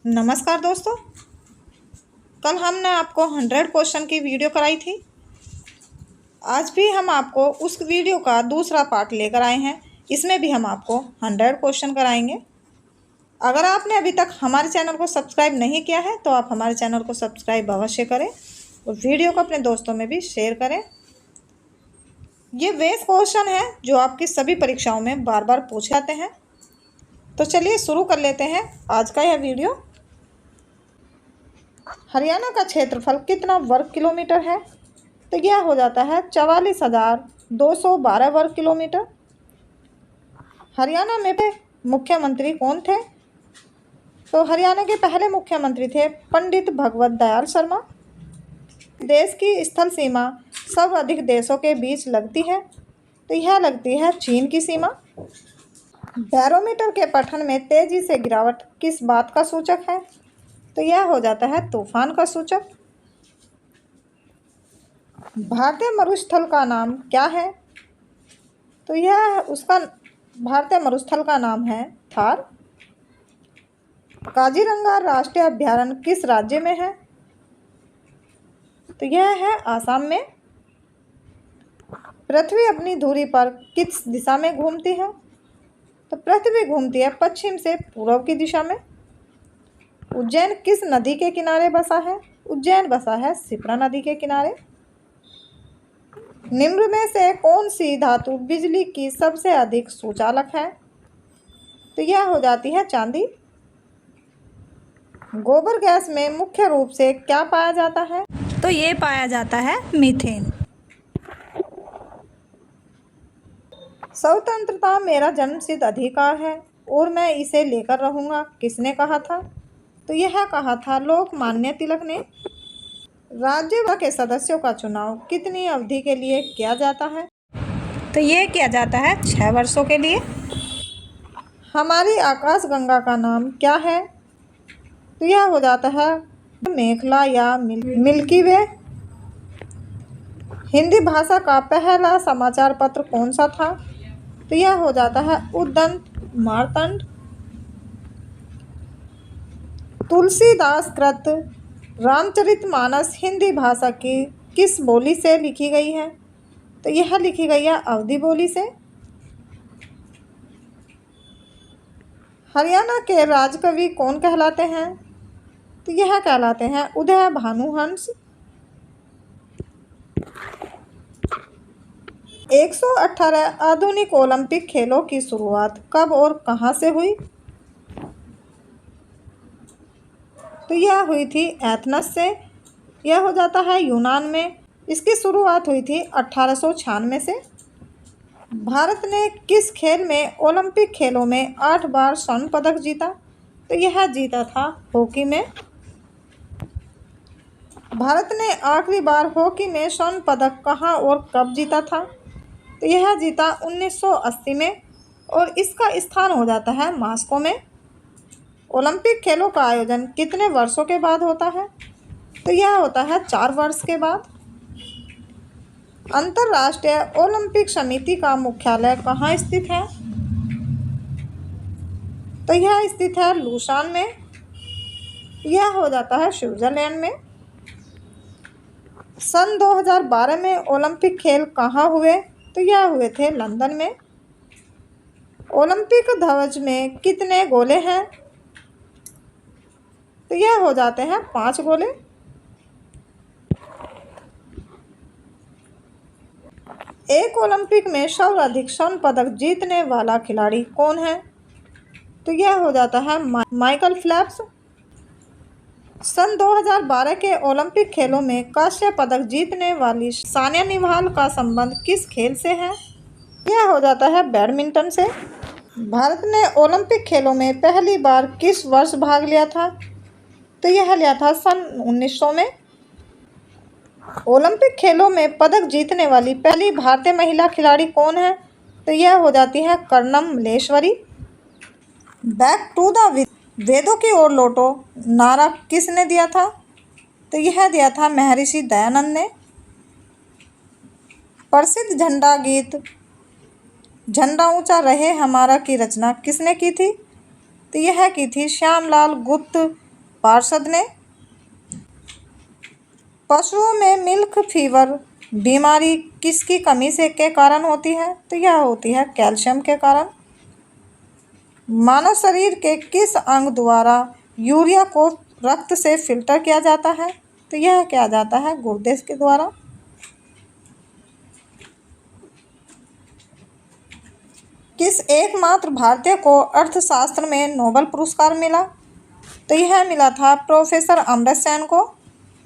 नमस्कार दोस्तों। कल हमने आपको 100 क्वेश्चन की वीडियो कराई थी। आज भी हम आपको उस वीडियो का दूसरा पार्ट लेकर आए हैं। इसमें भी हम आपको 100 क्वेश्चन कराएंगे। अगर आपने अभी तक हमारे चैनल को सब्सक्राइब नहीं किया है तो आप हमारे चैनल को सब्सक्राइब अवश्य करें और वीडियो को अपने दोस्तों में भी शेयर करें। ये वे क्वेश्चन हैं जो आपकी सभी परीक्षाओं में बार बार पूछे जाते हैं। तो चलिए शुरू कर लेते हैं आज का यह वीडियो। हरियाणा का क्षेत्रफल कितना वर्ग किलोमीटर है? तो यह हो जाता है 44,212 वर्ग किलोमीटर। हरियाणा में मुख्यमंत्री कौन थे? तो हरियाणा के पहले मुख्यमंत्री थे पंडित भगवत दयाल शर्मा। देश की स्थल सीमा सर्वाधिक देशों के बीच लगती है तो यह लगती है चीन की सीमा। बैरोमीटर के पठन में तेजी से गिरावट किस बात का सूचक है? तो यह हो जाता है तूफान का सूचक। भारतीय मरुस्थल का नाम क्या है? तो यह उसका भारतीय मरुस्थल का नाम है थार। काजीरंगा राष्ट्रीय अभयारण्य किस राज्य में है? तो यह है आसाम में। पृथ्वी अपनी धुरी पर किस दिशा में घूमती है? तो पृथ्वी घूमती है पश्चिम से पूर्व की दिशा में। उज्जैन किस नदी के किनारे बसा है? उज्जैन बसा है शिप्रा नदी के किनारे। निम्न में से कौन सी धातु बिजली की सबसे अधिक सुचालक है? तो यह हो जाती है चांदी। गोबर गैस में मुख्य रूप से क्या पाया जाता है? तो ये पाया जाता है मीथेन। स्वतंत्रता मेरा जन्मसिद्ध अधिकार है और मैं इसे लेकर रहूंगा, किसने कहा था? तो यह कहा था लोकमान्य तिलक ने। राज्यसभा के सदस्यों का चुनाव कितनी अवधि के लिए किया जाता है? तो ये किया जाता है 6 वर्षों के लिए। हमारी आकाशगंगा का नाम क्या है? तो यह हो जाता है मेखला या मिल्की वे। हिंदी भाषा का पहला समाचार पत्र कौन सा था? तो यह हो जाता है उद्दंत मार्तंड। तुलसीदास कृत रामचरितमानस हिंदी भाषा की किस बोली से लिखी गई है? तो यह लिखी गई है अवधी बोली से। हरियाणा के राजकवि कौन कहलाते हैं? तो यह कहलाते हैं उदय भानुहंस। 118 आधुनिक ओलंपिक खेलों की शुरुआत कब और कहां से हुई? तो यह हुई थी एथेंस से। यह हो जाता है यूनान में। इसकी शुरुआत हुई थी 1896 से। भारत ने किस खेल में ओलंपिक खेलों में 8 बार स्वर्ण पदक जीता? तो यह जीता था हॉकी में। भारत ने आखिरी बार हॉकी में स्वर्ण पदक कहां और कब जीता था? तो यह जीता 1980 में और इसका स्थान हो जाता है मॉस्को में। ओलंपिक खेलों का आयोजन कितने वर्षों के बाद होता है? तो यह होता है 4 वर्ष के बाद। अंतर्राष्ट्रीय ओलंपिक समिति का मुख्यालय कहाँ स्थित है? तो यह स्थित है लूसान में। यह हो जाता है स्विट्जरलैंड में। सन 2012 में ओलंपिक खेल कहाँ हुए? तो यह हुए थे लंदन में। ओलंपिक ध्वज में कितने गोले हैं? तो यह हो जाते हैं 5 गोले। एक ओलंपिक में सर्वाधिक स्वर्ण पदक जीतने वाला खिलाड़ी कौन है? तो यह हो जाता है माइकल फेल्प्स। सन 2012 के ओलंपिक खेलों में कांस्य पदक जीतने वाली सानिया नेहवाल का संबंध किस खेल से है? यह हो जाता है बैडमिंटन से। भारत ने ओलंपिक खेलों में पहली बार किस वर्ष भाग लिया था? तो यह लिया था सन 1900 में। ओलंपिक खेलों में पदक जीतने वाली पहली भारतीय महिला खिलाड़ी कौन है? तो यह हो जाती है Karnam Malleswari. Back to the वेदों की ओर लौटो नारा किसने दिया था? तो यह दिया था महर्षि दयानंद ने। प्रसिद्ध झंडा गीत झंडा ऊंचा रहे हमारा की रचना किसने की थी? तो यह की थी श्यामलाल गुप्त पार्षद ने। पशुओं में मिल्क फीवर बीमारी किसकी कमी से के कारण होती है? तो यह होती है कैल्शियम के कारण। मानव शरीर के किस अंग द्वारा यूरिया को रक्त से फिल्टर किया जाता है? तो यह किया जाता है गुर्दे के द्वारा। किस एकमात्र भारतीय को अर्थशास्त्र में नोबेल पुरस्कार मिला? तो यह मिला था प्रोफेसर अमर्त्य सेन को।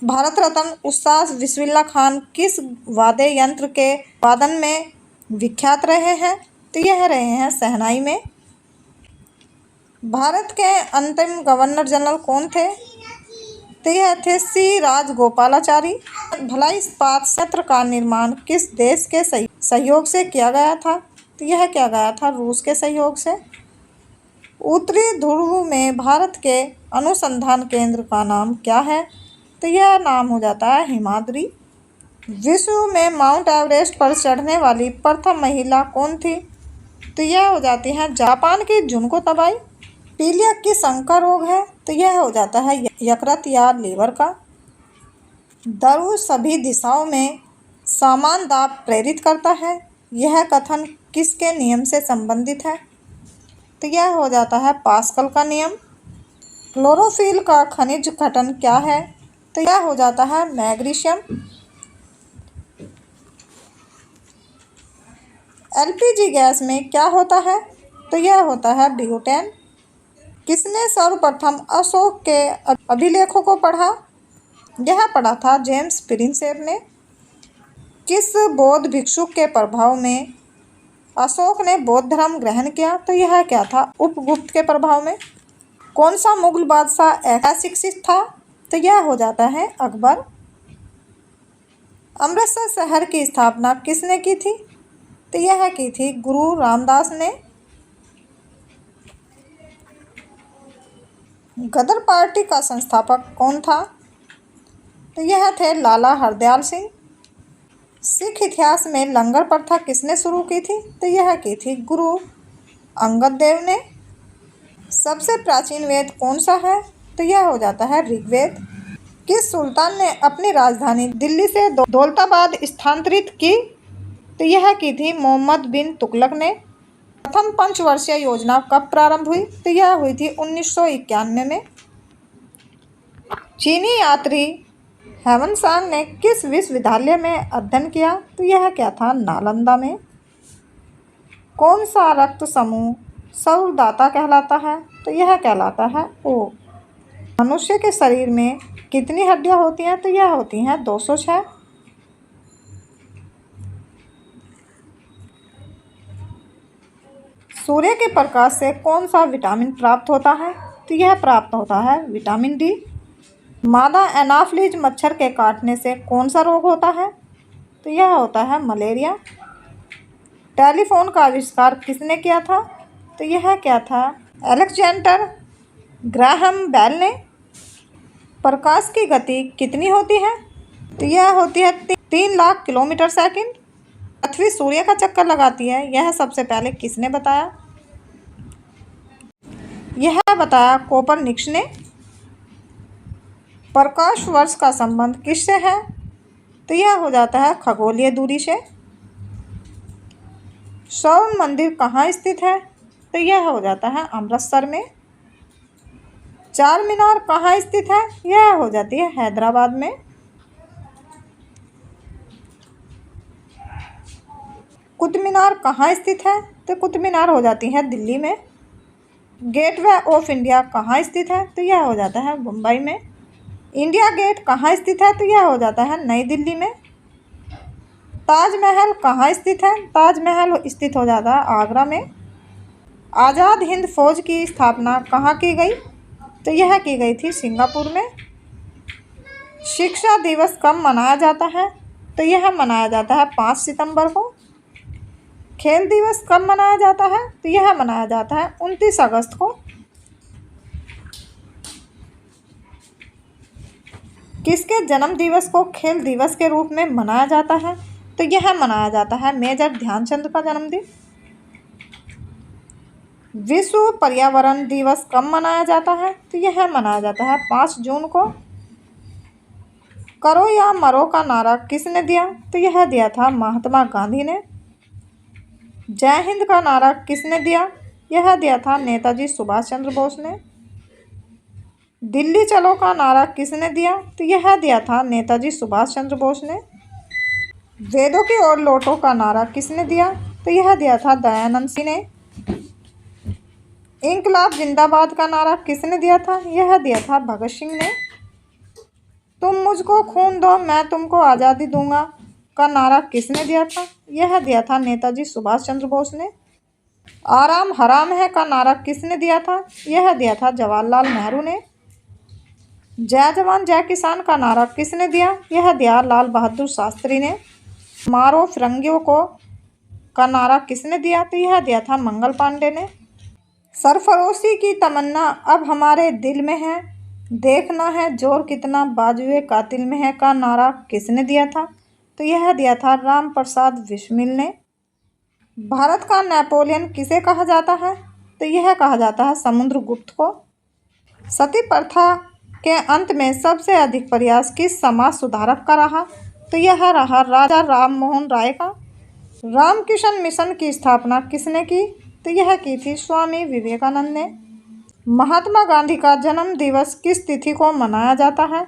भारत रत्न उस्ताद बिस्मिल्लाह खान किस वाद्य यंत्र के वादन में विख्यात रहे हैं? तो यह रहे हैं शहनाई में। भारत के अंतिम गवर्नर जनरल कौन थे? तो यह थे सी राजगोपालाचारी। भिलाई इस्पात संयंत्र का निर्माण किस देश के सहयोग से किया गया था? तो यह किया गया था रूस के सहयोग से। उत्तरी ध्रुव में भारत के अनुसंधान केंद्र का नाम क्या है? तो यह नाम हो जाता है हिमाद्री। विश्व में माउंट एवरेस्ट पर चढ़ने वाली प्रथम महिला कौन थी? तो यह हो जाती है जापान की जुनको तबाई। पीलिया की संका रोग है? तो यह हो जाता है यकृत या लीवर का। दारू सभी दिशाओं में समान दाब प्रेरित करता है, यह कथन किसके नियम से संबंधित है? तो यह हो जाता है पास्कल का नियम। क्लोरोफिल का खनिज घटन क्या है? तो यह हो जाता है मैग्नीशियम। एलपीजी गैस में क्या होता है? तो यह होता है ब्यूटेन। किसने सर्वप्रथम अशोक के अभिलेखों को पढ़ा? यह पढ़ा था जेम्स प्रिंसेप ने। किस बौद्ध भिक्षु के प्रभाव में अशोक ने बौद्ध धर्म ग्रहण किया? तो यह क्या था उपगुप्त के प्रभाव में। कौन सा मुगल बादशाह अशिक्षित था? तो यह हो जाता है अकबर। अमृतसर शहर की स्थापना किसने की थी? तो यह की थी गुरु रामदास ने। गदर पार्टी का संस्थापक कौन था? तो यह थे लाला हरदयाल सिंह। सिख इतिहास में लंगर प्रथा किसने शुरू की थी? तो यह की थी गुरु अंगद देव ने। सबसे प्राचीन वेद कौन सा है? तो यह हो जाता है ऋग्वेद। किस सुल्तान ने अपनी राजधानी दिल्ली से दौलताबाद स्थानांतरित की? तो यह की थी मोहम्मद बिन तुगलक ने। प्रथम पंचवर्षीय योजना कब प्रारंभ हुई? तो यह हुई थी 1991 में। चीनी यात्री ह्वेनसांग ने किस विश्वविद्यालय में अध्ययन किया? तो यह क्या था नालंदा में। कौन सा रक्त समूह सौरदाता कहलाता है? तो यह कहलाता है ओ। मनुष्य के शरीर में कितनी हड्डियां होती हैं? तो यह होती हैं 206। सूर्य के प्रकाश से कौन सा विटामिन प्राप्त होता है? तो यह प्राप्त होता है विटामिन डी। मादा एनाफिलीज मच्छर के काटने से कौन सा रोग होता है? तो यह होता है मलेरिया। टेलीफोन का आविष्कार किसने किया था? तो यह क्या था अलेक्जेंडर ग्राहम बेल ने। प्रकाश की गति कितनी होती है? तो यह होती है 3 लाख किलोमीटर सेकंड। पृथ्वी सूर्य का चक्कर लगाती है, यह सबसे पहले किसने बताया? यह बताया कोपरनिकस ने। प्रकाश वर्ष का संबंध किससे है? तो यह हो जाता है खगोलीय दूरी से। स्वर्ण मंदिर कहाँ स्थित है? तो यह हो जाता है अमृतसर में। चार मीनार कहाँ स्थित है? यह हो जाती है हैदराबाद में। कुतुब मीनार कहाँ स्थित है? तो कुतुब मीनार हो जाती है दिल्ली में। गेटवे ऑफ इंडिया कहाँ स्थित है? तो यह हो जाता है मुंबई में। इंडिया गेट कहाँ स्थित है? तो यह हो जाता है नई दिल्ली में। ताजमहल कहाँ स्थित है? ताजमहल स्थित हो जाता है आगरा में। आज़ाद हिंद फौज की स्थापना कहाँ की गई? तो यह की गई थी सिंगापुर में। शिक्षा दिवस कब मनाया जाता है? तो यह मनाया जाता है 5 सितंबर को। खेल दिवस कब मनाया जाता है? तो यह मनाया जाता है 29 अगस्त को। किसके जन्म दिवस को खेल दिवस के रूप में मनाया जाता है? तो यह मनाया जाता है मेजर ध्यानचंद का जन्मदिन। विश्व पर्यावरण दिवस कब मनाया जाता है? तो यह मनाया जाता है 5 जून को। करो या मरो का नारा किसने दिया? तो यह दिया था महात्मा गांधी ने। जय हिंद का नारा किसने दिया? यह दिया था नेताजी सुभाष चंद्र बोस ने। दिल्ली चलो का नारा किसने दिया? तो यह दिया था नेताजी सुभाष चंद्र बोस ने। वेदों की ओर लौटो का नारा किसने दिया? तो यह दिया था दयानंद सिंह ने। इंकलाब जिंदाबाद का नारा किसने दिया था? यह दिया था भगत सिंह ने। तुम मुझको खून दो मैं तुमको आज़ादी दूंगा का नारा किसने दिया था? यह दिया था नेताजी सुभाष चंद्र बोस ने। आराम हराम है का नारा किसने दिया था? यह दिया था जवाहरलाल नेहरू ने। जय जवान जय किसान का नारा किसने दिया? यह दिया लाल बहादुर शास्त्री ने। मारो फिरंगियों को का नारा किसने दिया? तो यह दिया था मंगल पांडे ने। सरफरोशी की तमन्ना अब हमारे दिल में है, देखना है जोर कितना बाजुए कातिल में है का नारा किसने दिया था? तो यह दिया था राम प्रसाद बिस्मिल ने। भारत का नेपोलियन किसे कहा जाता है? तो यह कहा जाता है समुद्रगुप्त को। सती प्रथा के अंत में सबसे अधिक प्रयास किस समाज सुधारक का रहा? तो यह रहा राजा राम मोहन राय का। रामकृष्ण मिशन की स्थापना किसने की? तो यह की थी स्वामी विवेकानंद ने। महात्मा गांधी का जन्म दिवस किस तिथि को मनाया जाता है?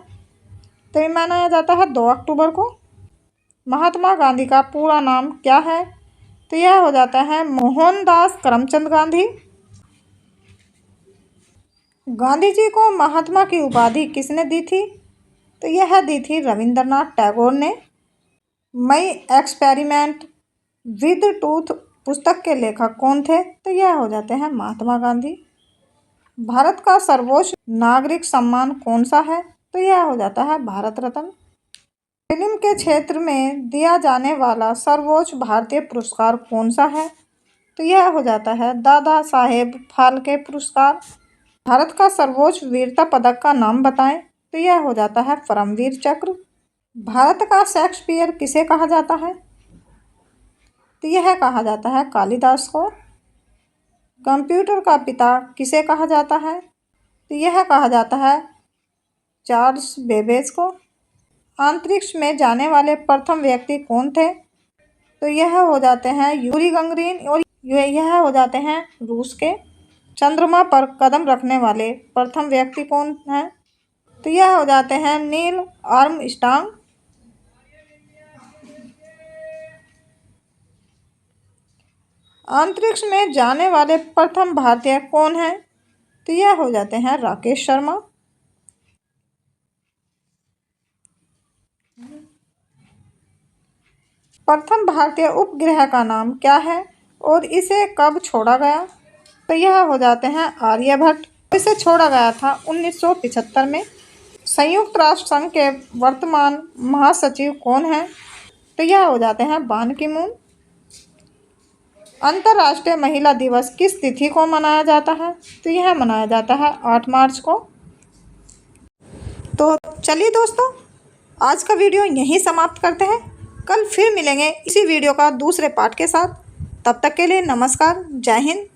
तो ये मनाया जाता है 2 अक्टूबर को। महात्मा गांधी का पूरा नाम क्या है? तो यह हो जाता है मोहनदास करमचंद गांधी। गांधी जी को महात्मा की उपाधि किसने दी थी? तो यह दी थी रविंद्रनाथ टैगोर ने। मई एक्सपेरिमेंट विद टूथ पुस्तक के लेखक कौन थे? तो यह हो जाते हैं महात्मा गांधी। भारत का सर्वोच्च नागरिक सम्मान कौन सा है? तो यह हो जाता है भारत रत्न। फिल्म के क्षेत्र में दिया जाने वाला सर्वोच्च भारतीय पुरस्कार कौन सा है? तो यह हो जाता है दादा साहेब फाल्के पुरस्कार। भारत का सर्वोच्च वीरता पदक का नाम बताएं? तो यह हो जाता है परमवीर चक्र। भारत का शेक्सपियर किसे कहा जाता है? तो यह कहा जाता है कालिदास को। कंप्यूटर का पिता किसे कहा जाता है? तो यह कहा जाता है चार्ल्स बेबेज को। अंतरिक्ष में जाने वाले प्रथम व्यक्ति कौन थे? तो यह हो जाते हैं यूरी गंगरीन और यह हो जाते हैं रूस के। चंद्रमा पर कदम रखने वाले प्रथम व्यक्ति कौन हैं? तो यह हो जाते हैं नील आर्मस्ट्रांग। अंतरिक्ष में जाने वाले प्रथम भारतीय कौन हैं? तो यह हो जाते हैं राकेश शर्मा। प्रथम भारतीय उपग्रह का नाम क्या है और इसे कब छोड़ा गया? तो यह हो जाते हैं आर्यभट्ट। इसे छोड़ा गया था 1975 में। संयुक्त राष्ट्र संघ के वर्तमान महासचिव कौन हैं? तो यह हो जाते हैं बान की मून। अंतर्राष्ट्रीय महिला दिवस किस तिथि को मनाया जाता है? तो यह मनाया जाता है 8 मार्च को। तो चलिए दोस्तों, आज का वीडियो यहीं समाप्त करते हैं। कल फिर मिलेंगे इसी वीडियो का दूसरे पार्ट के साथ। तब तक के लिए नमस्कार, जय हिंद।